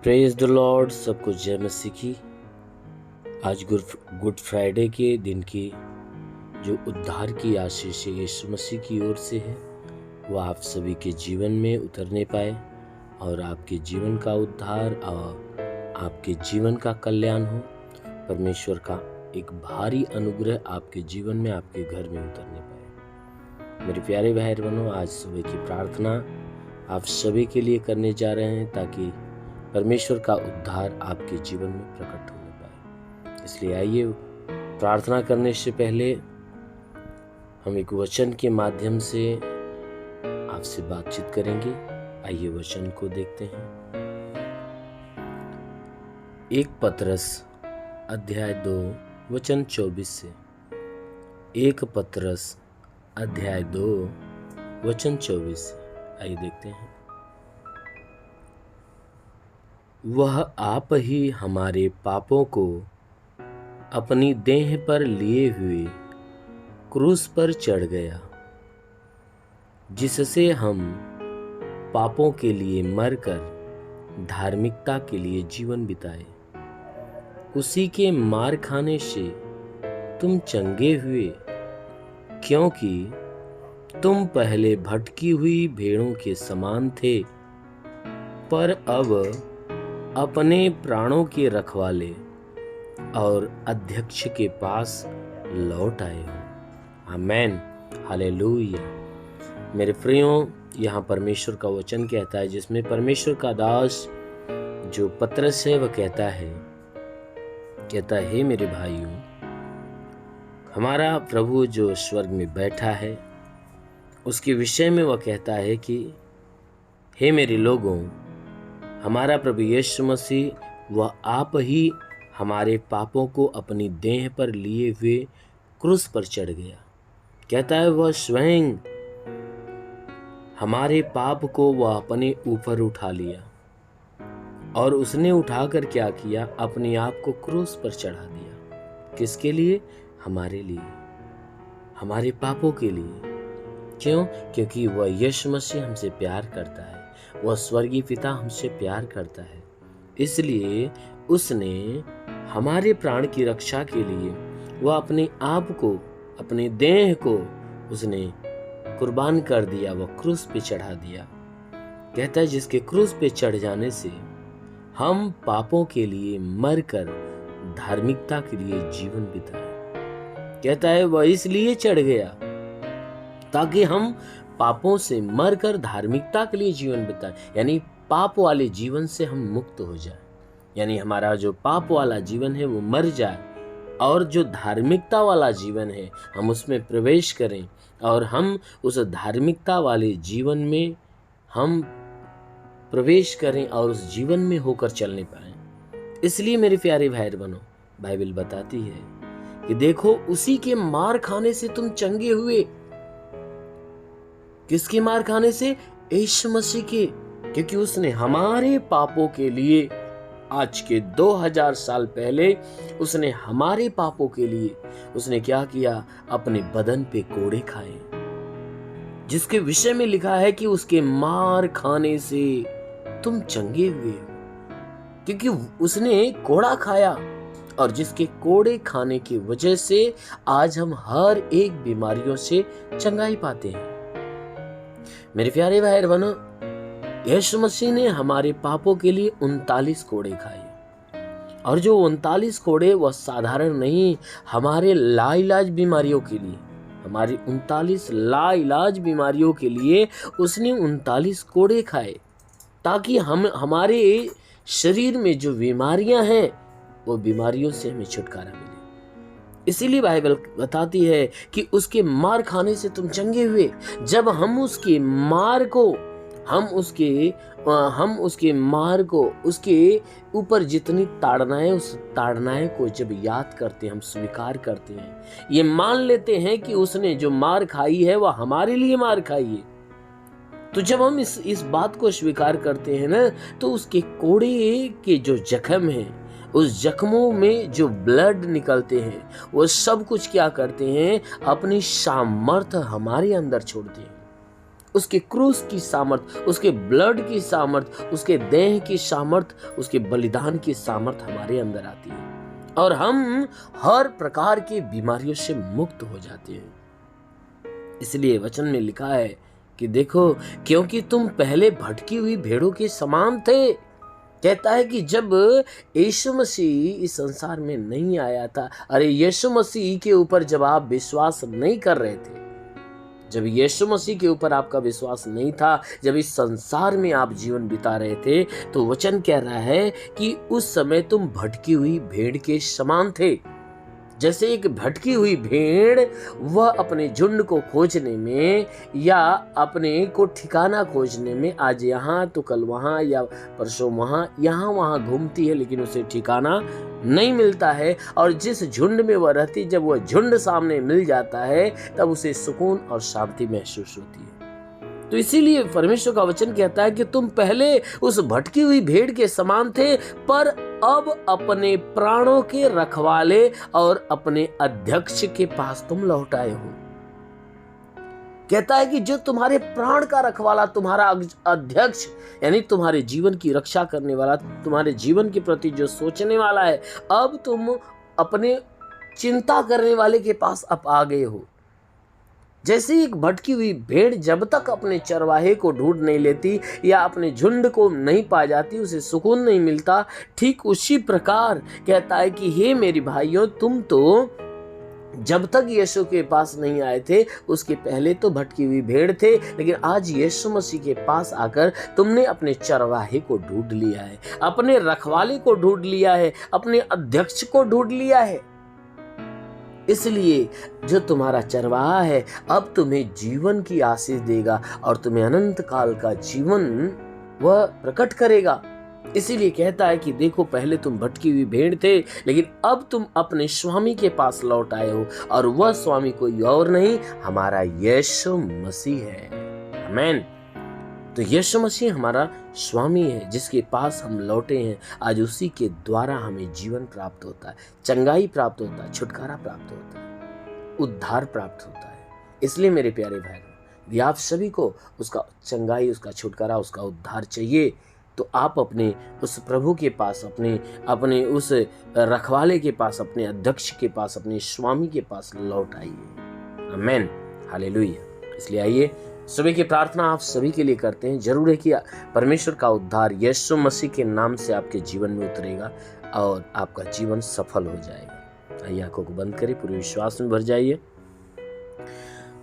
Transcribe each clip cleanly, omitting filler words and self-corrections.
Praise the Lord. सबको जय मसीह की। आज गुड फ्राइडे के दिन की जो उद्धार की आशीष यीशु मसीह की ओर से है वो आप सभी के जीवन में उतरने पाए और आपके जीवन का उद्धार और आपके जीवन का कल्याण हो। परमेश्वर का एक भारी अनुग्रह आपके जीवन में, आपके घर में उतरने पाए। मेरे प्यारे भाई बहनों, आज सुबह की प्रार्थना आप सभी के लिए करने जा रहे हैं ताकि परमेश्वर का उद्धार आपके जीवन में प्रकट होने पाए। इसलिए आइए, प्रार्थना करने से पहले हम एक वचन के माध्यम से आपसे बातचीत करेंगे। आइए वचन को देखते हैं। 1 पतरस अध्याय 2 वचन 24 से। 1 पतरस अध्याय 2 वचन 24 से। आइए देखते हैं। वह आप ही हमारे पापों को अपनी देह पर लिए हुए क्रूस पर चढ़ गया, जिससे हम पापों के लिए मरकर धार्मिकता के लिए जीवन बिताए। उसी के मार खाने से तुम चंगे हुए, क्योंकि तुम पहले भटकी हुई भेड़ों के समान थे, पर अब अपने प्राणों के रखवाले और अध्यक्ष के पास लौट आए हो। आमेन, हालेलुया। मेरे प्रियों, यहाँ परमेश्वर का वचन कहता है, जिसमें परमेश्वर का दास जो पतरस है वह कहता है मेरे भाइयों, हमारा प्रभु जो स्वर्ग में बैठा है उसके विषय में वह कहता है कि हे मेरे लोगों, हमारा प्रभु यीशु मसीह वह आप ही हमारे पापों को अपनी देह पर लिए हुए क्रूस पर चढ़ गया। कहता है वह स्वयं हमारे पाप को वह अपने ऊपर उठा लिया और उसने उठाकर क्या किया, अपने आप को क्रूस पर चढ़ा दिया। किसके लिए? हमारे लिए, हमारे पापों के लिए। क्यों? क्योंकि वह यीशु मसीह हमसे प्यार करता है, वह स्वर्गीय पिता हमसे प्यार करता है। इसलिए उसने हमारे प्राण की रक्षा के लिए वह अपने आप को, अपने देह को उसने कुर्बान कर दिया, वह क्रूस पे चढ़ा दिया। कहता है जिसके क्रूस पे चढ़ जाने से हम पापों के लिए मरकर धार्मिकता के लिए जीवन बिताए। कहता है वह इसलिए चढ़ गया ताकि हम पापों से मरकर धार्मिकता के लिए जीवन बिताए, यानी पाप वाले जीवन से हम मुक्त हो जाए, यानी हमारा जो पाप वाला जीवन है वो मर जाए और जो धार्मिकता वाला जीवन है हम उसमें प्रवेश करें और हम उस धार्मिकता वाले जीवन में हम प्रवेश करें और उस जीवन में होकर चलने पाएं। इसलिए मेरे प्यारे भाई बहनों, बाइबल बताती है कि देखो उसी के मार खाने से तुम चंगे हुए। किसके मार खाने से? यीशु मसीह के। क्योंकि उसने हमारे पापों के लिए आज के 2000 साल पहले उसने हमारे पापों के लिए उसने क्या किया, अपने बदन पे कोड़े खाए, जिसके विषय में लिखा है कि उसके मार खाने से तुम चंगे हुए। क्योंकि उसने कोड़ा खाया और जिसके कोड़े खाने की वजह से आज हम हर एक बीमारियों से चंगाई पाते हैं। मेरे प्यारे भाई बहनों, यीशु मसीह ने हमारे पापों के लिए 39 कोड़े खाए और जो 39 कोड़े वह साधारण नहीं, हमारे लाइलाज बीमारियों के लिए, हमारी 39 लाइलाज बीमारियों के लिए उसने 39 कोड़े खाए, ताकि हम हमारे शरीर में जो बीमारियां हैं वो बीमारियों से हमें छुटकारा मिले। इसीलिए बाइबल बताती है कि उसके मार खाने से तुम चंगे हुए। जब हम उसके मार को, हम उसके मार को, उसके ऊपर जितनी ताड़नाएं, उस ताड़नाएं को जब याद करते हैं, हम स्वीकार करते हैं, ये मान लेते हैं कि उसने जो मार खाई है वह हमारे लिए मार खाई है। तो जब हम इस बात को स्वीकार करते हैं ना, तो उसके कोड़े के जो जख्म हैं, उस जख्मों में जो ब्लड निकलते हैं, वो सब कुछ क्या करते हैं, अपनी सामर्थ्य हमारे अंदर छोड़ते हैं। उसके क्रूस की सामर्थ, उसके ब्लड की सामर्थ, उसके देह की सामर्थ, उसके बलिदान की सामर्थ हमारे अंदर आती है और हम हर प्रकार की बीमारियों से मुक्त हो जाते हैं। इसलिए वचन में लिखा है कि देखो, क्योंकि तुम पहले भटकी हुई भेड़ों के समान थे। कहता है कि जब यीशु मसीह इस संसार में नहीं आया था, अरे यीशु मसीह के ऊपर जब आप विश्वास नहीं कर रहे थे, जब यीशु मसीह के ऊपर आपका विश्वास नहीं था, जब इस संसार में आप जीवन बिता रहे थे, तो वचन कह रहा है कि उस समय तुम भटकी हुई भेड़ के समान थे। जैसे एक भटकी हुई भेड़ वह अपने झुंड को खोजने में या अपने को ठिकाना खोजने में आज यहाँ तो कल वहाँ या परसों वहाँ यहाँ वहाँ घूमती है, लेकिन उसे ठिकाना नहीं मिलता है। और जिस झुंड में वह रहती, जब वह झुंड सामने मिल जाता है तब उसे सुकून और शांति महसूस होती है। तो इसीलिए परमेश्वर का वचन कहता है कि तुम पहले उस भटकी हुई भेड़ के समान थे, पर अब अपने प्राणों के रखवाले और अपने अध्यक्ष के पास तुम लौट आए हो। कहता है कि जो तुम्हारे प्राण का रखवाला, तुम्हारा अध्यक्ष, यानी तुम्हारे जीवन की रक्षा करने वाला, तुम्हारे जीवन के प्रति जो सोचने वाला है, अब तुम अपने चिंता करने वाले के पास अब आ गए हो। जैसे एक भटकी हुई भेड़ जब तक अपने चरवाहे को ढूंढ नहीं लेती या अपने झुंड को नहीं पा जाती, उसे सुकून नहीं मिलता, ठीक उसी प्रकार कहता है कि हे मेरे भाइयों, तुम तो जब तक यीशु के पास नहीं आए थे उसके पहले तो भटकी हुई भेड़ थे, लेकिन आज यीशु मसीह के पास आकर तुमने अपने चरवाहे को ढूंढ लिया है, अपने रखवाले को ढूंढ लिया है, अपने अध्यक्ष को ढूंढ लिया है। इसलिए जो तुम्हारा चरवाहा है अब तुम्हें जीवन की आशीष देगा और तुम्हें अनंत काल का जीवन वह प्रकट करेगा। इसीलिए कहता है कि देखो, पहले तुम भटकी हुई भेड़ थे, लेकिन अब तुम अपने स्वामी के पास लौट आए हो, और वह स्वामी कोई और नहीं, हमारा यीशु मसीह है। आमीन। तो यीशु मसीह हमारा स्वामी है, जिसके पास हम लौटे हैं। आज उसी के द्वारा हमें जीवन प्राप्त होता है, चंगाई प्राप्त होता है, छुटकारा प्राप्त होता है, उद्धार प्राप्त होता है। इसलिए मेरे प्यारे भाई, यदि आप सभी को उसका चंगाई, उसका छुटकारा, उसका उद्धार चाहिए, तो आप अपने उस प्रभु के पास, अपने उस रखवाले के पास, अपने अध्यक्ष के पास, अपने स्वामी के पास लौट आइए। आमीन, हालेलुया। इसलिए आइए, सुबह की प्रार्थना आप सभी के लिए करते हैं। जरूर है कि परमेश्वर का उद्धार यीशु मसीह के नाम से आपके जीवन में उतरेगा और आपका जीवन सफल हो जाएगा। आइए, आंखों को बंद करिए, पूरे विश्वास में भर जाइए।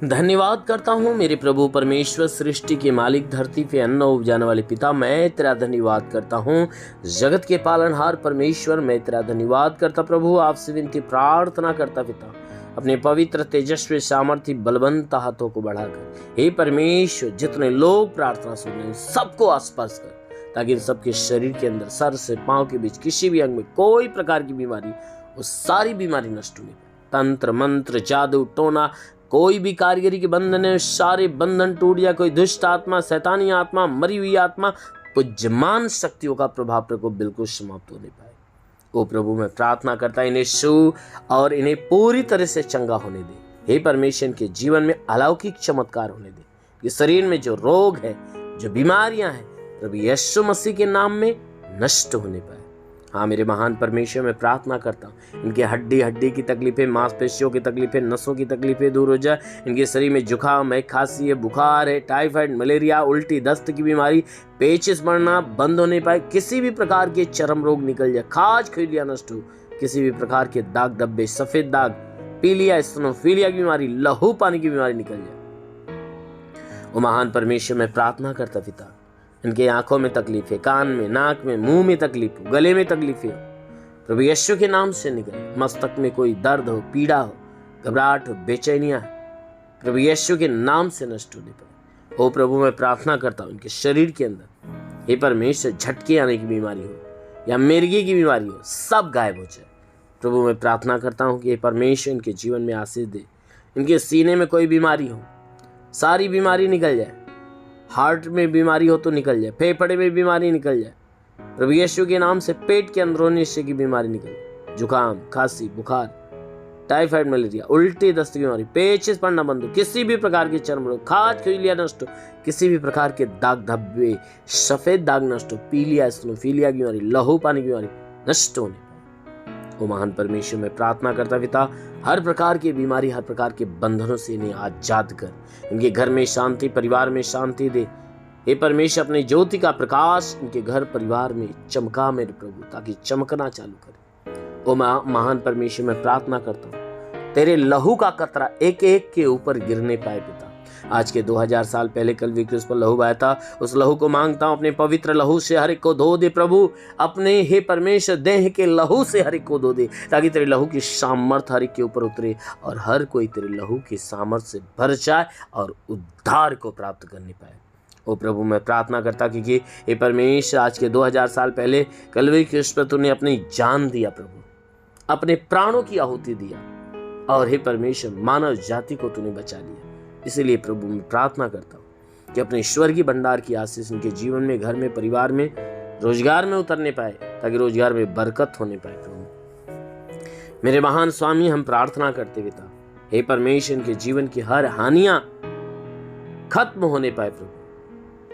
धन्यवाद करता हूँ मेरे प्रभु परमेश्वर, सृष्टि के मालिक, धरती पे अन्न उपजाने वाले पिता, मैं तेरा धन्यवाद करता हूँ। जगत के पालनहार परमेश्वर, मैं तेरा धन्यवाद करता प्रभु। आपसे विनती प्रार्थना करता पिता, अपने पवित्र तेजस्वी सामर्थ्य बलवंत हाथों को बढ़ाकर हे परमेश्वर, जितने लोग प्रार्थना सुन रहे हैं सबको स्पर्श कर, ताकि इन सबके शरीर के अंदर, सर से पांव के बीच किसी भी अंग में कोई प्रकार की बीमारी, वो सारी बीमारी नष्ट होने पाए। तंत्र मंत्र, जादू टोना, कोई भी कारीगरी के बंधन है, सारे बंधन टूट जाए। कोई दुष्ट आत्मा, शैतानी आत्मा, मरी हुई आत्मा, पुज्यमान शक्तियों का प्रभाव प्रकोप बिल्कुल समाप्त होने पाए। ओ प्रभु, मैं प्रार्थना करता इन्हें छू और इन्हें पूरी तरह से चंगा होने दे। हे परमेश्वर, के जीवन में अलौकिक चमत्कार होने दे। ये शरीर में जो रोग है, जो बीमारियां हैं, प्रभु यीशु मसीह के नाम में नष्ट होने पाए। हाँ मेरे महान परमेश्वर, मैं प्रार्थना करता हूँ इनके हड्डी की तकलीफें, मांसपेशियों की तकलीफें, नसों की तकलीफें दूर हो जाए। इनके शरीर में जुकाम है, खांसी है, बुखार है, टाइफाइड, मलेरिया, उल्टी, दस्त की बीमारी, पेचिश बढ़ना बंद होने पाए। किसी भी प्रकार के चर्म रोग निकल जाए, खाज खुजलियाँ नष्ट हो, किसी भी प्रकार के दाग धब्बे, सफेद दाग, पीलिया, स्टेनोफिलिया की बीमारी, लहू पानी की बीमारी निकल जाए। वो महान परमेश्वर, मैं प्रार्थना करता पिता, इनके आंखों में तकलीफ है, कान में, नाक में, मुंह में तकलीफ हो, गले में तकलीफ हो, प्रभु यीशु के नाम से निकले। मस्तक में कोई दर्द हो, पीड़ा हो, घबराहट हो, बेचैनियां है, प्रभु यीशु के नाम से नष्ट होने पाए। ओ प्रभु, मैं प्रार्थना करता हूँ इनके शरीर के अंदर हे परमेश्वर, झटके आने की बीमारी हो या मिर्गी की बीमारी हो, सब गायब हो जाए। प्रभु, मैं प्रार्थना करता हूँ कि हे परमेश्वर, इनके जीवन में आशीष दे। इनके सीने में कोई बीमारी हो, सारी बीमारी निकल जाए। हार्ट में बीमारी हो तो निकल जाए, फेफड़े में बीमारी निकल जाए। प्रभु यीशु के नाम से पेट के अंदरूनी हिस्से की बीमारी निकल जाए। जुकाम, खांसी, बुखार, टाइफाइड, मलेरिया, उल्टी, दस्त की बीमारी, पेचिश पड़ना बंद हो, किसी भी प्रकार के चर्म रोग, खाज, खुजलियां नष्ट हो, किसी भी प्रकार के दाग धब्बे, सफेद दाग नष्ट हो, पीलिया, एसिनोफीलिया की बीमारी, लहू पानी की बीमारी नष्ट होने पाए। ओ महान परमेश्वर, मैं प्रार्थना करता पिता, हर प्रकार की बीमारी, हर प्रकार के बंधनों से इन्हें आजाद कर, इनके घर में शांति, परिवार में शांति दे। हे परमेश्वर, अपनी ज्योति का प्रकाश इनके घर परिवार में चमका मेरे प्रभु, ताकि चमकना चालू करे। ओ महान परमेश्वर, मैं प्रार्थना करता हूँ तेरे लहू का कतरा एक एक के ऊपर गिरने पाए पिता। आज के 2000 साल पहले कल्वरी क्रूस पर लहू बहाया था, उस लहू को मांगता हूँ अपने पवित्र लहू से हर एक को धो दे प्रभु, अपने हे परमेश्वर देह के लहू से हर एक को धो दे, ताकि तेरे लहू की सामर्थ हर एक के ऊपर उतरे और हर कोई तेरे लहू की सामर्थ से भर जाए और उद्धार को प्राप्त करने पाए। ओ प्रभु, मैं प्रार्थना करता कि हे परमेश्वर, आज के 2000 साल पहले कल्वरी क्रूस पर तूने अपनी जान दिया प्रभु, अपने प्राणों की आहुति दिया, और हे परमेश्वर मानव जाति को तूने बचा लिया। इसलिए प्रभु मैं प्रार्थना करता हूँ कि अपने स्वर्गीय भंडार की आशीष उनके जीवन में, घर में, परिवार में, रोजगार में उतरने पाए, ताकि रोजगार में बरकत होने पाए। प्रभु मेरे महान स्वामी, हम प्रार्थना करते पिता, हे परमेश्वर, इनके जीवन की हर हानियां खत्म होने पाए प्रभु,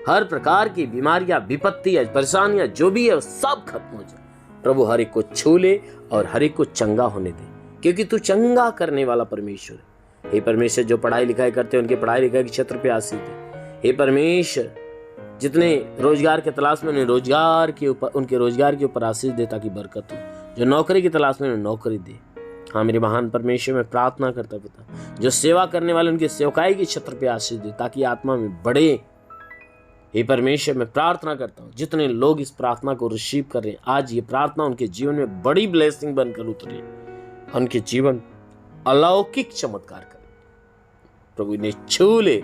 हर प्रकार की बीमारियां, विपत्तियां, परेशानियां जो भी है सब खत्म हो जाए प्रभु, हर एक को छू ले और हर एक को चंगा होने दे, क्योंकि तू चंगा करने वाला परमेश्वर है। हे परमेश्वर, जो पढ़ाई लिखाई करते हैं उनके पढ़ाई लिखाई के क्षेत्र पे आशीष दे। हे परमेश्वर, जितने रोजगार के तलाश में उन्हें रोजगार के ऊपर, उनके रोजगार के ऊपर आशीष दे, ताकि बरकत हो। जो नौकरी की तलाश में उन्हें नौकरी दे। हाँ मेरे महान परमेश्वर, मैं प्रार्थना करता पिता, जो सेवा करने वाले उनकी सेवकाई के क्षेत्र पे आशीष दे, ताकि आत्मा में बढ़े। हे परमेश्वर, मैं प्रार्थना करता हूँ जितने लोग इस प्रार्थना को रिसीव कर रहे हैं, आज ये प्रार्थना उनके जीवन में बड़ी ब्लेसिंग बनकर उतरे, उनके जीवन अलौकिक चमत्कार करे प्रभु, इन्हें छू ले,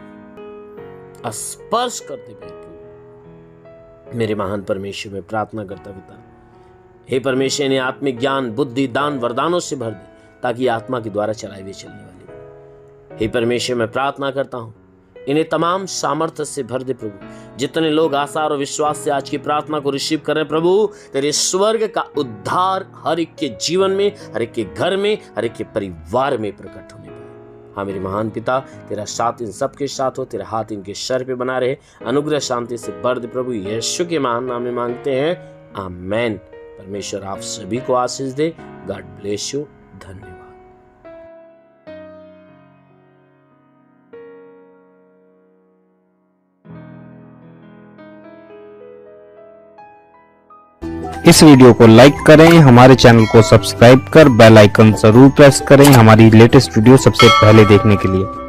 स्पर्श करते प्रभु। मेरे महान परमेश्वर, मैं प्रार्थना करता पिता, हे परमेश्वर, इन्हें आत्मिक ज्ञान, बुद्धि, दान, वरदानों से भर दे, ताकि आत्मा के द्वारा चलाए हुए चलने वाले। हे परमेश्वर, मैं प्रार्थना करता हूँ इन्हें तमाम सामर्थ्य से भर दे प्रभु। जितने लोग आशा और विश्वास से आज की प्रार्थना को रिसीव कर रहे हैं प्रभु, तेरे स्वर्ग का उद्धार हर एक के जीवन में, हर एक के घर में, हर एक के परिवार में प्रकट होने पाए। हाँ मेरे महान पिता, तेरा साथ इन सबके साथ हो, तेरा हाथ इनके सर पे बना रहे, अनुग्रह शांति से भर दे प्रभु। यीशु के महान नाम में मांगते हैं, आमेन। परमेश्वर आप सभी को आशीष दे। God bless you. धन्यवाद। इस वीडियो को लाइक करें, हमारे चैनल को सब्सक्राइब कर बेल आइकन जरूर प्रेस करें हमारी लेटेस्ट वीडियो सबसे पहले देखने के लिए।